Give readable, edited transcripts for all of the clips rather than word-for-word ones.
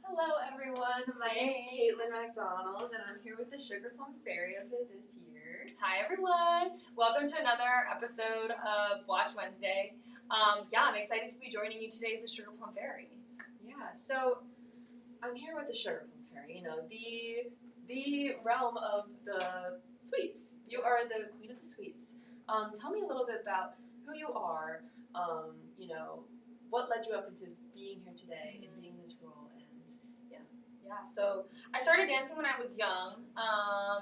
Hello everyone, my name's Kaitlyn MacDonald and I'm here with the Sugar Plum Fairy of this year. Hi everyone, welcome to another episode of Watch Wednesday. I'm excited to be joining you today as the Sugar Plum Fairy. Yeah, so I'm here with the Sugar Plum Fairy, the realm of the sweets. You are the queen of the sweets. Tell me a little bit about who you are, what led you up into being here today and being this role. So I started dancing when I was young,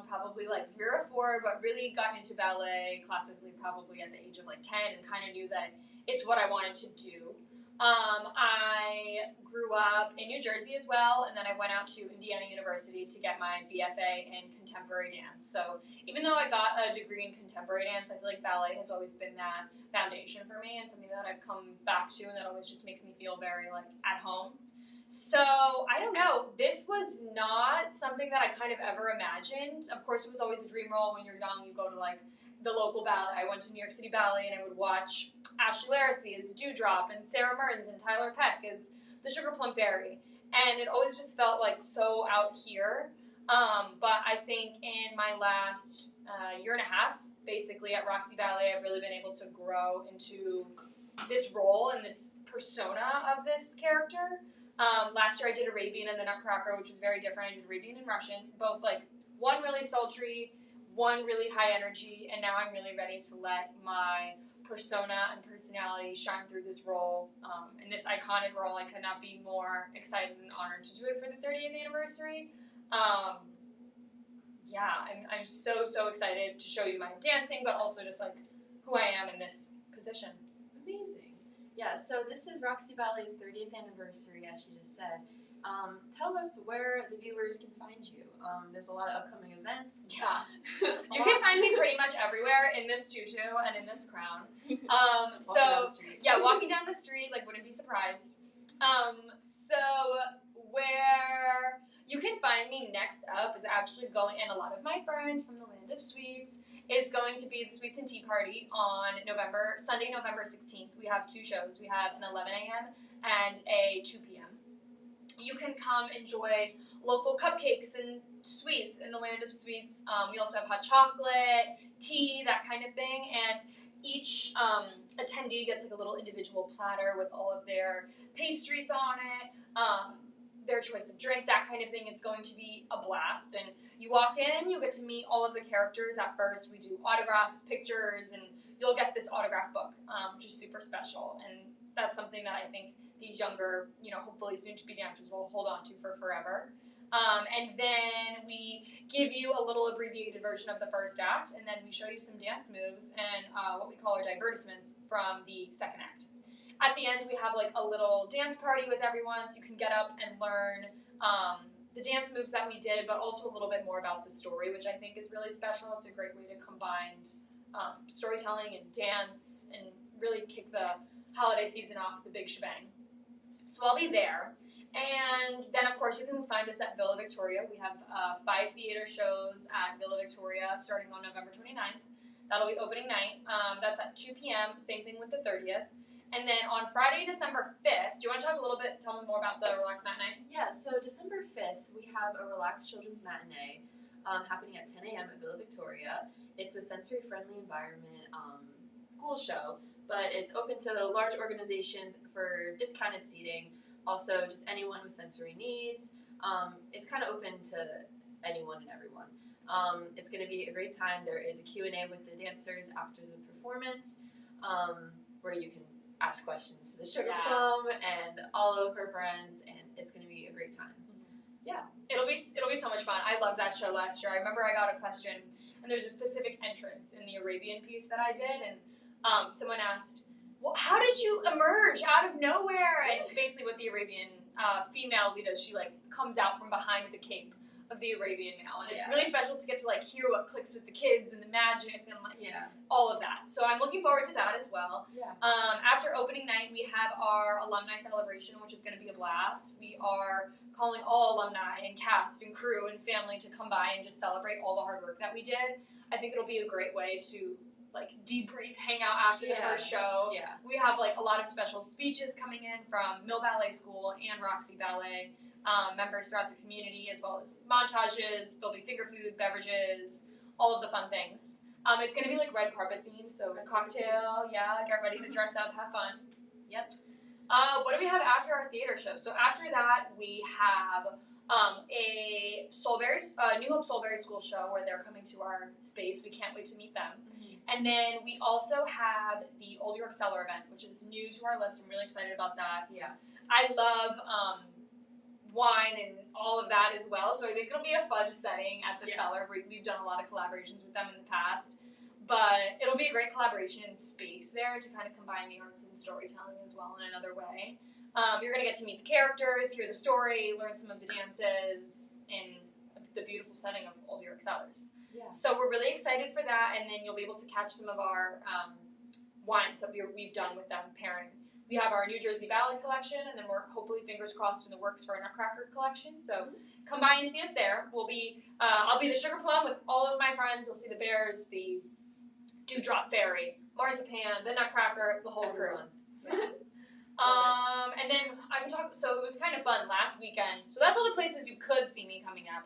probably like 3 or 4, but really got into ballet classically probably at the age of like 10 and kind of knew that it's what I wanted to do. I grew up in New Jersey as well, and then I went out to Indiana University to get my BFA in contemporary dance. So even though I got a degree in contemporary dance, I feel like ballet has always been that foundation for me and something that I've come back to and that always just makes me feel very like at home. So, I don't know, this was not something that I kind of ever imagined. Of course, it was always a dream role. When you're young, you go to like the local ballet. I went to New York City Ballet and I would watch Ashley Larissy as Dewdrop and Sarah Mearns and Tyler Peck as the Sugar Plum Fairy. And it always just felt like so out here. But I think in my last year and a half, basically at Roxy Ballet, I've really been able to grow into this role and this persona of this character. Last year I did Arabian and the Nutcracker, which was very different. I did Arabian and Russian, both like one really sultry, one really high energy, and now I'm really ready to let my persona and personality shine through this role. In this iconic role, I could not be more excited and honored to do it for the 30th anniversary. I'm so excited to show you my dancing, but also just like who I am in this position. Amazing. Yeah, so this is Roxy Ballet's 30th anniversary, as she just said. Tell us where the viewers can find you. There's a lot of upcoming events. Yeah. You can find me pretty much everywhere in this tutu and in this crown. Walking down the street, like, wouldn't be surprised. Where you can find me next up is actually going, and a lot of my friends from the Land of Sweets, is going to be the Sweets and Tea Party on Sunday, November 16th. We have 2 shows. We have an 11 a.m. and a 2 p.m. You can come enjoy local cupcakes and sweets in the Land of Sweets. We also have hot chocolate, tea, that kind of thing, and each attendee gets like a little individual platter with all of their pastries on it, their choice of drink, that kind of thing. It's going to be a blast. And you walk in, you get to meet all of the characters at first. We do autographs, pictures, and you'll get this autograph book, which is super special. And that's something that I think these younger, hopefully soon-to-be dancers will hold on to for forever. And then we give you a little abbreviated version of the first act, and then we show you some dance moves and what we call our divertissements from the second act. At the end, we have like a little dance party with everyone, so you can get up and learn the dance moves that we did, but also a little bit more about the story, which I think is really special. It's a great way to combine storytelling and dance and really kick the holiday season off with a big shebang. So I'll be there. And then, of course, you can find us at Villa Victoria. We have 5 theater shows at Villa Victoria starting on November 29th. That'll be opening night. That's at 2 p.m., same thing with the 30th. And then on Friday, December 5th, do you want to talk a little bit, tell me more about the Relaxed Matinee? Yeah, so December 5th, we have a Relaxed Children's Matinee happening at 10 a.m. at Villa Victoria. It's a sensory-friendly environment school show, but it's open to large organizations for discounted seating, also just anyone with sensory needs. It's kind of open to anyone and everyone. It's going to be a great time. There is a Q&A with the dancers after the performance where you can ask questions to the Sugar Plum and all of her friends, and it's going to be a great time. Yeah. It'll be so much fun. I loved that show last year. I remember I got a question, and there's a specific entrance in the Arabian piece that I did, and someone asked, well, how did you emerge out of nowhere? And basically what the Arabian female does, she like comes out from behind the cape of the Arabian now, and it's really special to get to like hear what clicks with the kids and the magic and like all of that. So I'm looking forward to that as well. After opening night, we have our alumni celebration, which is going to be a blast. We are calling all alumni and cast and crew and family to come by and just celebrate all the hard work that we did. I think it'll be a great way to like debrief, hang out after the first show. We have like a lot of special speeches coming in from Mill Ballet School and Roxy Ballet. members throughout the community, as well as montages. There'll be finger food, beverages, all of the fun things. It's going to be like red carpet themed, so a cocktail, get ready to dress up, have fun. Yep. What do we have after our theater show? So after that, we have a New Hope Soulberry School show where they're coming to our space. We can't wait to meet them. Mm-hmm. And then we also have the Old York Cellar event, which is new to our list. I'm really excited about that. Yeah. I love wine and all of that as well, so I think it'll be a fun setting at the Cellar. We've done a lot of collaborations with them in the past, but it'll be a great collaboration in space there to kind of combine the arts and storytelling as well in another way. You're going to get to meet the characters, hear the story, learn some of the dances in the beautiful setting of Old York Cellars. Yeah. So we're really excited for that, and then you'll be able to catch some of our wines that we've done with them pairing. We have our New Jersey Valley collection, and then we're hopefully, fingers crossed, in the works for our Nutcracker collection. So come by and see us there. I'll be the Sugar Plum with all of my friends. You'll see the Bears, the Dewdrop Fairy, Marzipan, the Nutcracker, the whole crew. And then I can talk. So it was kind of fun last weekend. So that's all the places you could see me coming up.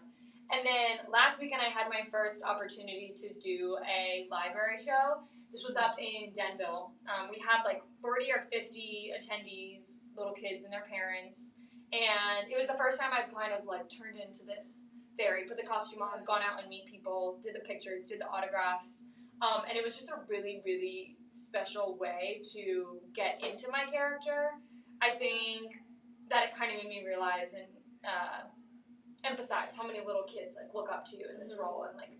And then last weekend I had my first opportunity to do a library show. This was up in Denville. We had like 40 or 50 attendees, little kids and their parents. And it was the first time I've kind of like turned into this fairy, put the costume on, gone out and meet people, did the pictures, did the autographs. And it was just a really, really special way to get into my character. I think that it kind of made me realize and emphasize how many little kids like look up to you in this role, and like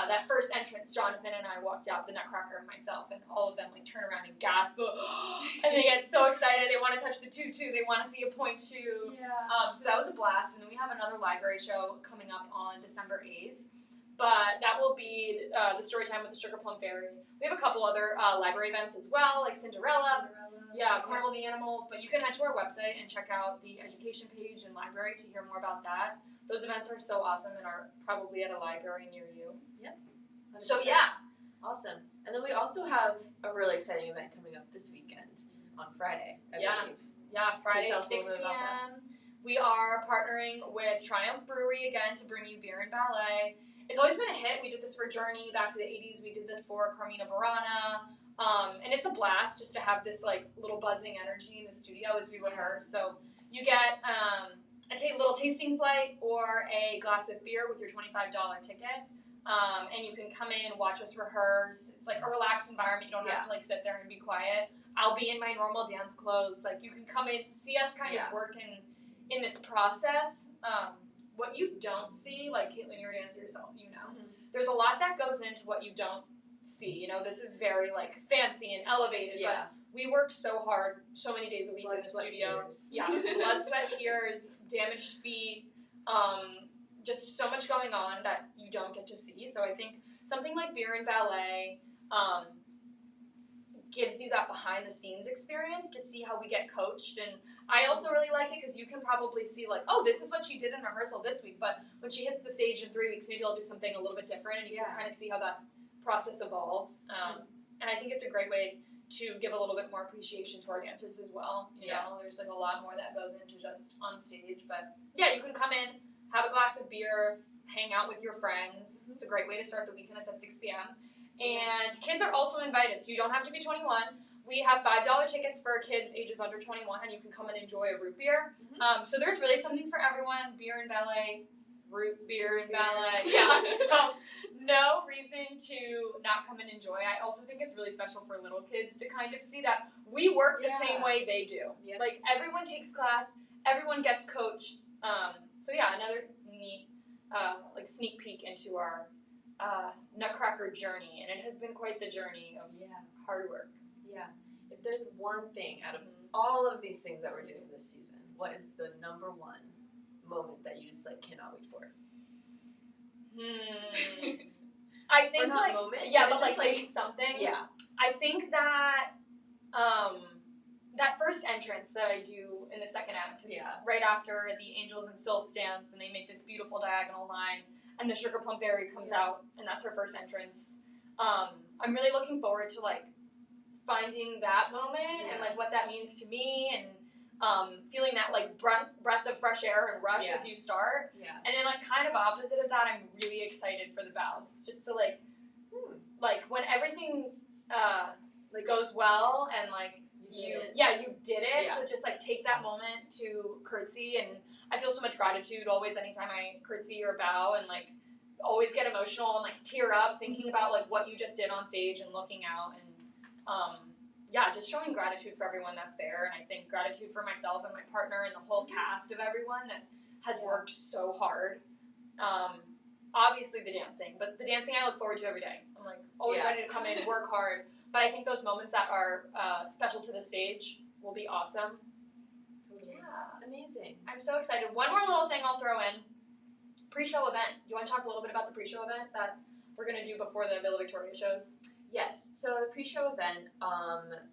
that first entrance, Jonathan and I walked out, the Nutcracker and myself, and all of them like turn around and gasp, and they get so excited. They want to touch the tutu. They want to see a point shoe. Yeah. So that was a blast. And then we have another library show coming up on December 8th. But that will be the story time with the Sugar Plum Fairy. We have a couple other library events as well, like Cinderella. Carnival of the Animals. But you can head to our website and check out the education page and library to hear more about that. Those events are so awesome and are probably at a library near you. Yep. 100%. So yeah. Awesome. And then we also have a really exciting event coming up this weekend on Friday, I believe. Yeah, Friday, 6 p.m. We are partnering with Triumph Brewery again to bring you beer and ballet. It's always been a hit. We did this for Journey back to the 80s. We did this for Carmina Burana. And it's a blast just to have this like little buzzing energy in the studio as we rehearse. So you get a little tasting flight or a glass of beer with your $25 ticket. And you can come in, watch us rehearse. It's like a relaxed environment. You don't have to like sit there and be quiet. I'll be in my normal dance clothes. Like you can come in, see us kind of work in this process. What you don't see, like Kaitlyn, you're a dancer yourself, you know. Mm-hmm. There's a lot that goes into what you don't see. You know, this is very like fancy and elevated, but we work so hard, so many days a week in the studio. Tears. Yeah, blood, sweat, tears, damaged feet, just so much going on that you don't get to see. So I think something like beer and ballet gives you that behind the scenes experience to see how we get coached. And I also really like it because you can probably see like, oh, this is what she did in rehearsal this week, but when she hits the stage in 3 weeks, maybe I'll do something a little bit different, and you can kind of see how that process evolves. And I think it's a great way to give a little bit more appreciation to our dancers as well. You know, there's like a lot more that goes into just on stage, but yeah, you can come in, have a glass of beer, hang out with your friends. It's a great way to start the weekend. It's at 6 p.m. And kids are also invited, so you don't have to be 21. We have $5 tickets for kids ages under 21, and you can come and enjoy a root beer. So there's really something for everyone. Beer and ballet, root beer and ballet. Yeah, so no reason to not come and enjoy. I also think it's really special for little kids to kind of see that we work the same way they do. Yep. Like everyone takes class, everyone gets coached. So yeah, another neat like sneak peek into our Nutcracker journey, and it has been quite the journey of hard work. Yeah. If there's one thing out of all of these things that we're doing this season, what is the number one moment that you just like cannot wait for? I think not like moment, but like maybe something. Yeah. I think that that first entrance that I do in the second act, it's right after the Angels and Sylphs dance, and they make this beautiful diagonal line, and the Sugar Plum Fairy comes out, and that's her first entrance. I'm really looking forward to like finding that moment and like what that means to me, and feeling that like breath of fresh fresh air and rush Yeah. as you start. Yeah. And then, like, kind of opposite of that, I'm really excited for the bows. Just to, like, when everything goes well and, like, you did it. Yeah. So just, like, take that moment to curtsy. And I feel so much gratitude always anytime I curtsy or bow, and, like, always get emotional and, like, tear up thinking about, like, what you just did on stage and looking out. And, just showing gratitude for everyone that's there. And I think gratitude for myself and my partner and the whole cast of everyone that has worked so hard. Obviously the dancing, but the dancing I look forward to every day. I'm, like, always ready to come in and work hard. But I think those moments that are special to the stage will be awesome. Totally. Yeah. Amazing. I'm so excited. One more little thing I'll throw in. Pre-show event. Do you want to talk a little bit about the pre-show event that we're going to do before the Villa Victoria shows? Yes. So the pre-show event,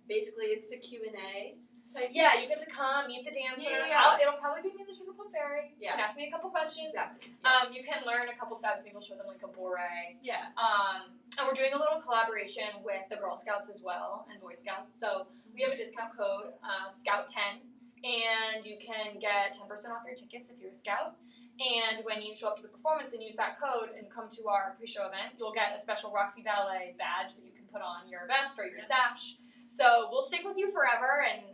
basically it's a Q&A type. Yeah, you get to come, meet the dancer. Yeah. It'll probably be me, the Sugar Plum Fairy. Yeah. You can ask me a couple questions. Exactly. Yes. You can learn a couple steps. Maybe we'll show them, like, a beret. Yeah. And we're doing a little collaboration with the Girl Scouts as well and Boy Scouts. So we have a discount code, Scout10, and you can get 10% off your tickets if you're a Scout. And when you show up to the performance and use that code and come to our pre-show event, you'll get a special Roxy Ballet badge that you can put on your vest or your sash. So we'll stick with you forever, and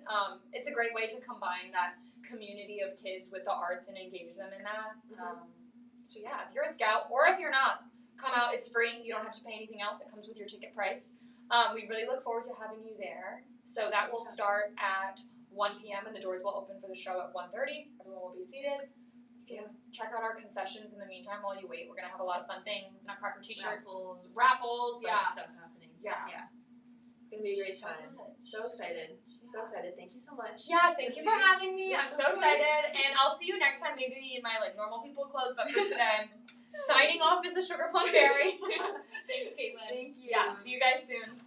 it's a great way to combine that community of kids with the arts and engage them in that. So yeah, if you're a Scout, or if you're not, come out. It's free. You don't have to pay anything else. It comes with your ticket price. We really look forward to having you there. So that will start at 1 p.m. and the doors will open for the show at 1:30. Everyone will be seated. You can check out our concessions in the meantime while you wait. We're going to have a lot of fun things. Nutcracker t-shirts, raffles, bunch of stuff happening. Yeah. It's going to be a great time. So excited. So excited. Thank you so much. Yeah, thank you for having me. Yes, I'm so excited. And I'll see you next time, maybe in my, like, normal people clothes. But for today, signing off is the Sugar Plum Fairy. Thanks, Kaitlyn. Thank you. Yeah, see you guys soon.